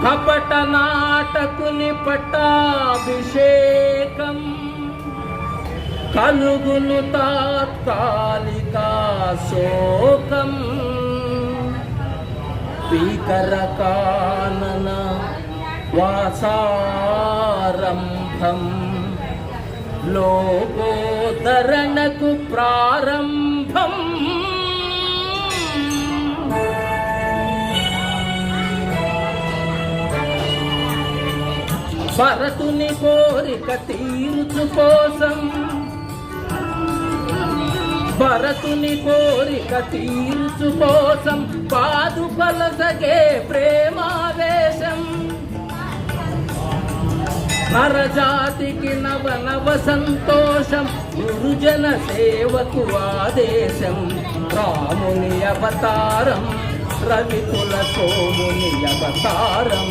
కపట నాటకుని పట్టాభిషేకం కలుగును తాత్కాలిక శోకం భీకర కానన వాసారంభం లోకోద్ధరణకు ప్రారంభం భరతుని కోరిక తీర్చు కోసం భరతుని కోరిక తీర్చు కోసం పాదుకలసగే ప్రేమావేశం నరజాతికి నవ నవ సంతోషం గురుజన సేవకు ఆదేశం రాముని అవతారం రవికుల సోముని అవతారం